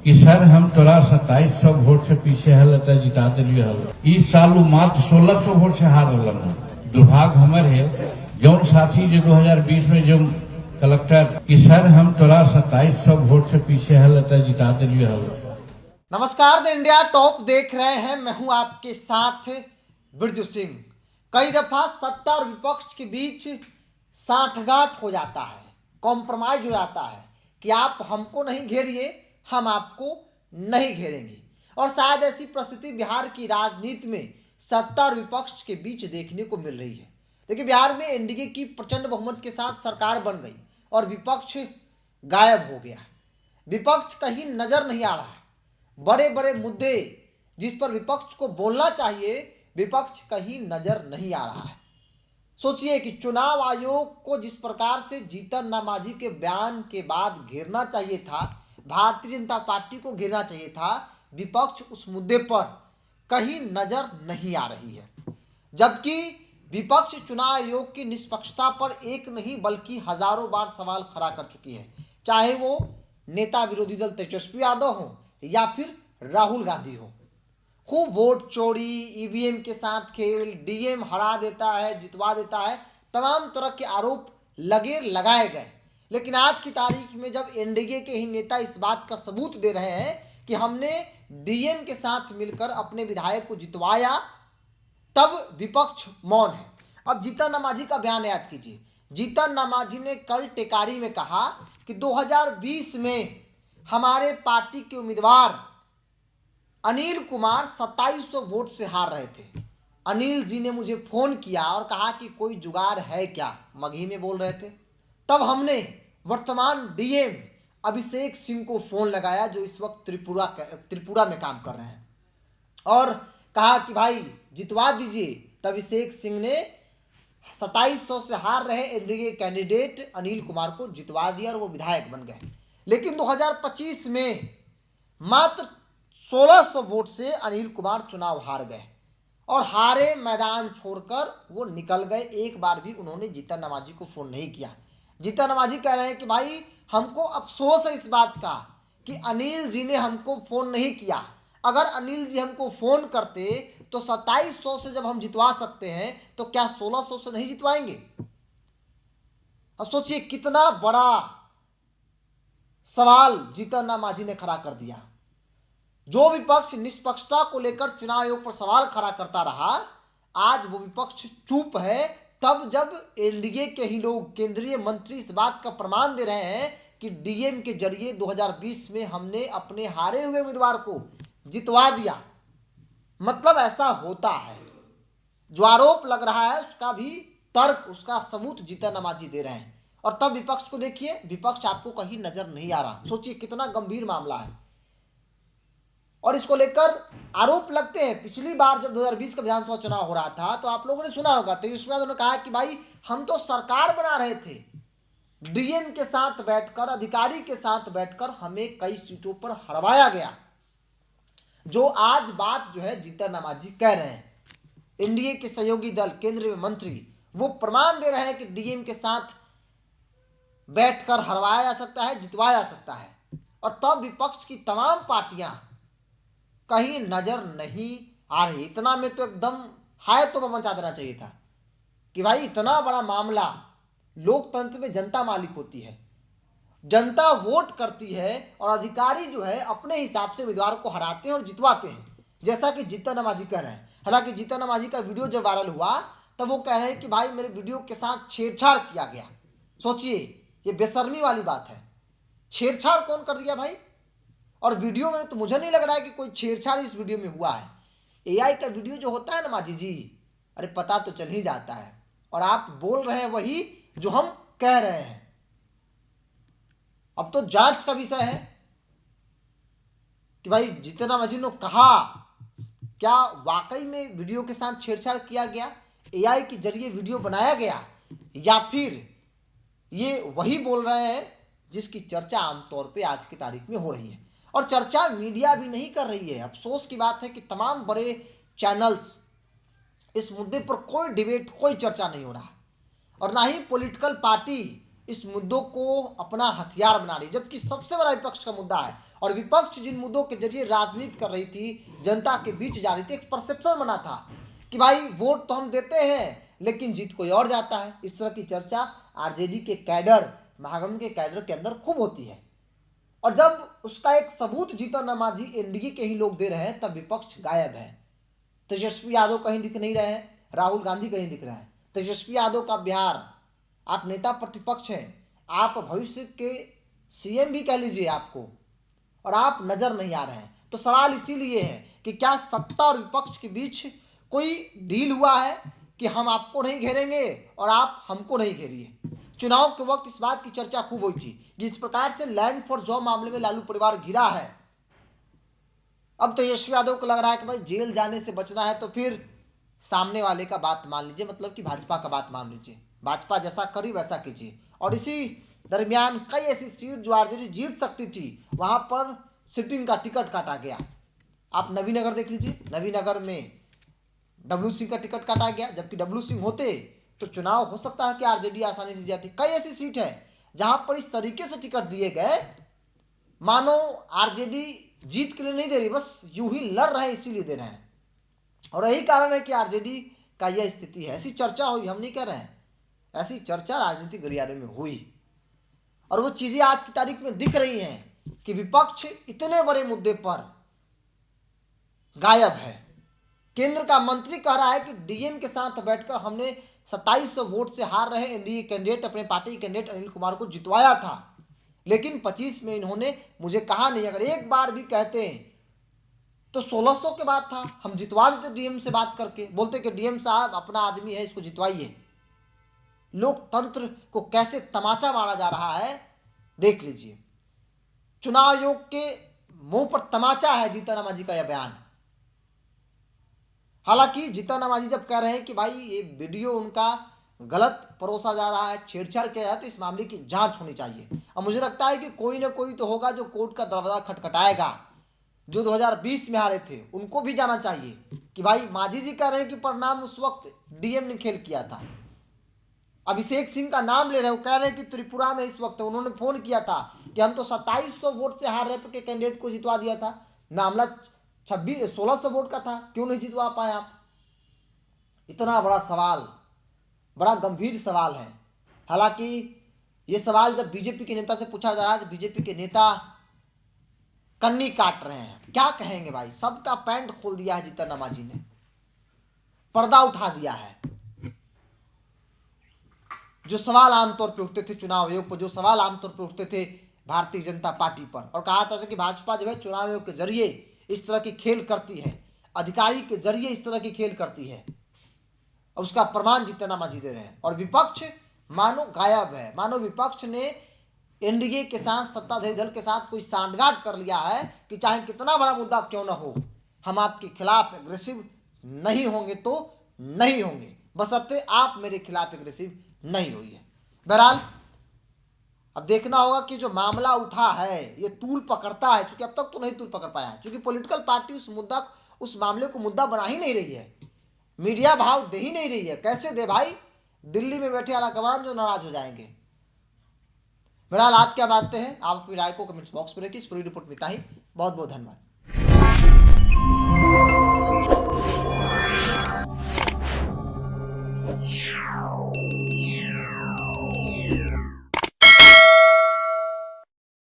कि सर हम तोरा 2700 वोट से पीछे हल जिता दिलिए हल। इस साल मात्र 1600 वोट से हार रहा। दुर्भाग्य हमारे है जौन साथी जो 2020 में जो कलेक्टर कि सर हम तोरा 2700 वोट से पीछे हल जिता दिलिए हल। नमस्कार, द इंडिया टॉप देख रहे हैं। मैं हूं आपके साथ बिरजू सिंह। कई दफा सत्ता और विपक्ष के बीच साठगांठ हो जाता है, कॉम्प्रोमाइज हो जाता है कि आप हमको नहीं घेरिए, हम आपको नहीं घेरेंगे। और शायद ऐसी परिस्थिति बिहार की राजनीति में सत्ता और विपक्ष के बीच देखने को मिल रही है। देखिए, बिहार में एनडीए की प्रचंड बहुमत के साथ सरकार बन गई और विपक्ष गायब हो गया। विपक्ष कहीं नजर नहीं आ रहा है। बड़े बड़े मुद्दे जिस पर विपक्ष को बोलना चाहिए, विपक्ष कहीं नजर नहीं आ रहा है। सोचिए कि चुनाव आयोग को जिस प्रकार से जीतन राम मांझी के बयान के बाद घेरना चाहिए था, भारतीय जनता पार्टी को घेरना चाहिए था, विपक्ष उस मुद्दे पर कहीं नजर नहीं आ रही है। जबकि विपक्ष चुनाव आयोग की निष्पक्षता पर एक नहीं बल्कि हजारों बार सवाल खड़ा कर चुकी है, चाहे वो नेता विरोधी दल तेजस्वी यादव हो या फिर राहुल गांधी हो। खूब वोट चोरी, ईवीएम के साथ खेल, डीएम हरा देता है, जितवा देता है, तमाम तरह के आरोप लगाए गए। लेकिन आज की तारीख में जब एनडीए के ही नेता इस बात का सबूत दे रहे हैं कि हमने डीएम के साथ मिलकर अपने विधायक को जितवाया, तब विपक्ष मौन है। अब जीतन राम मांझी का बयान याद कीजिए। जीतन राम मांझी ने कल टेकारी में कहा कि 2020 में हमारे पार्टी के उम्मीदवार अनिल कुमार 2700 वोट से हार रहे थे। अनिल जी ने मुझे फोन किया और कहा कि कोई जुगाड़ है क्या, मगही में बोल रहे थे। तब हमने वर्तमान डीएम अभिषेक सिंह को फोन लगाया, जो इस वक्त त्रिपुरा में काम कर रहे हैं, और कहा कि भाई जितवा दीजिए। तब अभिषेक सिंह ने 2700 से हार रहे एनडीए कैंडिडेट अनिल कुमार को जितवा दिया और वो विधायक बन गए। लेकिन 2025 में मात्र 1600 वोट से अनिल कुमार चुनाव हार गए और हारे मैदान छोड़कर वो निकल गए। एक बार भी उन्होंने जीतन राम मांझी को फोन नहीं किया। जीतन राम मांझी कह रहे हैं कि भाई हमको अफसोस है इस बात का कि अनिल जी ने हमको फोन नहीं किया। अगर अनिल जी हमको फोन करते तो 2700 से जब हम जितवा सकते हैं तो क्या 1600 से नहीं जितवाएंगे? अब सोचिए कितना बड़ा सवाल जीतन राम मांझी ने खड़ा कर दिया। जो विपक्ष निष्पक्षता को लेकर चुनाव आयोग पर सवाल खड़ा करता रहा, आज वो विपक्ष चुप है। तब जब एनडीए के ही लोग, केंद्रीय मंत्री इस बात का प्रमाण दे रहे हैं कि डीएम के जरिए 2020 में हमने अपने हारे हुए उम्मीदवार को जितवा दिया। मतलब ऐसा होता है। जो आरोप लग रहा है उसका भी तर्क, उसका सबूत जीतन राम मांझी दे रहे हैं। और तब विपक्ष को देखिए, विपक्ष आपको कहीं नजर नहीं आ रहा। सोचिए कितना गंभीर मामला है। और इसको लेकर आरोप लगते हैं। पिछली बार जब 2020 का विधानसभा चुनाव हो रहा था तो आप लोगों ने सुना होगा, तेजस्वी यादव ने कहा कि भाई हम तो सरकार बना रहे थे, डीएम के साथ बैठकर, अधिकारी के साथ बैठकर हमें कई सीटों पर हरवाया गया। जो आज बात जो है जीतन राम मांझी कह रहे हैं, एनडीए के सहयोगी दल, केंद्रीय मंत्री, वो प्रमाण दे रहे हैं कि डीएम के साथ बैठकर हरवाया जा सकता है, जितवाया जा सकता है। और तब विपक्ष की तमाम पार्टियां कहीं नजर नहीं आ रही। इतना में तो एकदम हाय तो मचा देना चाहिए था कि भाई इतना बड़ा मामला। लोकतंत्र में जनता मालिक होती है, जनता वोट करती है और अधिकारी जो है अपने हिसाब से उम्मीदवार को हराते हैं और जितवाते हैं, जैसा कि जीतन राम मांझी कह रहे हैं। हालांकि जीतन राम मांझी का वीडियो जब वायरल हुआ तब वो कह रहे हैं कि भाई मेरे वीडियो के साथ छेड़छाड़ किया गया। सोचिए, ये बेशर्मी वाली बात है। छेड़छाड़ कौन कर दिया भाई? और वीडियो में तो मुझे नहीं लग रहा है कि कोई छेड़छाड़ इस वीडियो में हुआ है। एआई का वीडियो जो होता है ना मांझी जी, अरे पता तो चल ही जाता है। और आप बोल रहे हैं वही जो हम कह रहे हैं। अब तो जांच का विषय है कि भाई जीतन राम मांझी ने कहा, क्या वाकई में वीडियो के साथ छेड़छाड़ किया गया, एआई के जरिए वीडियो बनाया गया, या फिर ये वही बोल रहे हैं जिसकी चर्चा आमतौर पे आज की तारीख में हो रही है। और चर्चा मीडिया भी नहीं कर रही है। अफसोस की बात है कि तमाम बड़े चैनल्स इस मुद्दे पर कोई डिबेट, कोई चर्चा नहीं हो रहा, और ना ही पॉलिटिकल पार्टी इस मुद्दों को अपना हथियार बना रही, जबकि सबसे बड़ा विपक्ष का मुद्दा है और विपक्ष जिन मुद्दों के जरिए राजनीति कर रही थी, जनता के बीच जा रही थी, एक परसेप्शन बना था कि भाई वोट तो हम देते हैं लेकिन जीत कोई और जाता है। इस तरह की चर्चा आरजेडी के कैडर, महागठबंधन के कैडर के अंदर खूब होती है। और जब उसका एक सबूत जीतन राम मांझी एनडीए के ही लोग दे रहे हैं, तब विपक्ष गायब है। तेजस्वी यादव कहीं दिख नहीं रहे हैं, राहुल गांधी कहीं दिख रहे हैं। तेजस्वी यादव का बिहार, आप नेता प्रतिपक्ष हैं, आप भविष्य के सीएम भी कह लीजिए आपको, और आप नजर नहीं आ रहे हैं। तो सवाल इसीलिए है कि क्या सत्ता और विपक्ष के बीच कोई डील हुआ है कि हम आपको नहीं घेरेंगे और आप हमको नहीं घेरिए। चुनाव के वक्त इस बात की चर्चा खूब हुई थी। जिस प्रकार से लैंड फॉर जॉब मामले में लालू परिवार घिरा है, अब तेजस्वी यादव को लग रहा है कि भाई जेल जाने से बचना है तो फिर सामने वाले का बात मान लीजिए, मतलब कि भाजपा का बात मान लीजिए, भाजपा जैसा करी वैसा कीजिए। और इसी दरमियान कई ऐसी सीट जो आरजेडी जीत सकती थी, वहां पर सिटिंग का टिकट काटा गया। आप नवीनगर देख लीजिए, नवीनगर में डब्ल्यू सिंह का टिकट काटा गया, जबकि डब्ल्यू सिंह होते तो चुनाव हो सकता है कि आरजेडी आसानी से जाती। कई ऐसी सीट है जहां पर इस तरीके से टिकट दिए गए मानो आरजेडी जीत के लिए नहीं दे रही, बस यूं ही लड़ रहे हैं इसीलिए दे रहे हैं। और यही कारण है कि आरजेडी का यह स्थिति है। ऐसी चर्चा हुई, हम नहीं कह रहे हैं, ऐसी चर्चा राजनीतिक गलियारे में हुई और वो चीजें आज की तारीख में दिख रही हैं कि विपक्ष इतने बड़े मुद्दे पर गायब है। केंद्र का मंत्री कह रहा है कि डीएम के साथ बैठकर हमने 2700 वोट से हार रहे एनडीए कैंडिडेट, अपने पार्टी कैंडिडेट अनिल कुमार को जितवाया था, लेकिन 25 में इन्होंने मुझे कहा नहीं। अगर एक बार भी कहते हैं तो 1600 के बाद था, हम जितवा देते डीएम से बात करके, बोलते कि डीएम साहब अपना आदमी है, इसको जितवाइए। लोकतंत्र को कैसे तमाचा मारा जा रहा है देख लीजिए। चुनाव आयोग के मुंह पर तमाचा है जीतन राम मांझी का यह बयान। हालांकि जीतन राम मांझी जब कह रहे हैं कि भाई ये वीडियो उनका गलत परोसा जा रहा है, छेड़छाड़ किया है, तो इस मामले की जांच होनी चाहिए। और मुझे लगता है कि कोई ना कोई तो होगा जो कोर्ट का दरवाजा खटखटाएगा। जो 2020 में हारे थे उनको भी जाना चाहिए कि भाई मांझी जी कह रहे हैं कि परिणाम उस वक्त डीएम ने खेल किया था। अभिषेक सिंह का नाम ले रहे हैं, वो कह रहे हैं कि त्रिपुरा में इस वक्त उन्होंने फोन किया था कि हम तो 2700 वोट से हार रहे के कैंडिडेट को जितवा दिया था, मामला 1600 वोट का था, क्यों नहीं जितवा पाए आप। इतना बड़ा सवाल, बड़ा गंभीर सवाल है। हालांकि ये सवाल जब बीजेपी के नेता से पूछा जा रहा है तो बीजेपी के नेता कन्नी काट रहे हैं। क्या कहेंगे भाई, सबका पैंट खोल दिया है जीतन राम मांझी ने, पर्दा उठा दिया है। जो सवाल आमतौर पर उठते थे चुनाव आयोग पर, जो सवाल आमतौर पर उठते थे भारतीय जनता पार्टी पर, और कहा था कि भाजपा जो है चुनाव आयोग के जरिए इस तरह की खेल करती है, अधिकारी के जरिए इस तरह की खेल करती है, और उसका प्रमाण जीतन राम मांझी दे रहे हैं। और विपक्ष मानो गायब है, मानो विपक्ष ने एनडीए के साथ, सत्ताधारी दल के साथ कोई सांठगांठ कर लिया है कि चाहे कितना बड़ा मुद्दा क्यों ना हो, हम आपके खिलाफ एग्रेसिव नहीं होंगे तो नहीं होंगे, बशर्ते आप मेरे खिलाफ एग्रेसिव नहीं हुई है। बहरहाल अब देखना होगा कि जो मामला उठा है ये तूल पकड़ता है, क्योंकि अब तक तो नहीं तूल पकड़ पाया है, क्योंकि पॉलिटिकल पार्टी उस मामले को मुद्दा बना ही नहीं रही है, मीडिया भाव दे ही नहीं रही है। कैसे दे भाई, दिल्ली में बैठे आलाकमान जो नाराज हो जाएंगे। बहरहाल आप क्या मानते हैं, आप अपनी राय को कमेंट्स बॉक्स में रखिए। इस पूरी रिपोर्ट में इतना ही, बहुत बहुत धन्यवाद।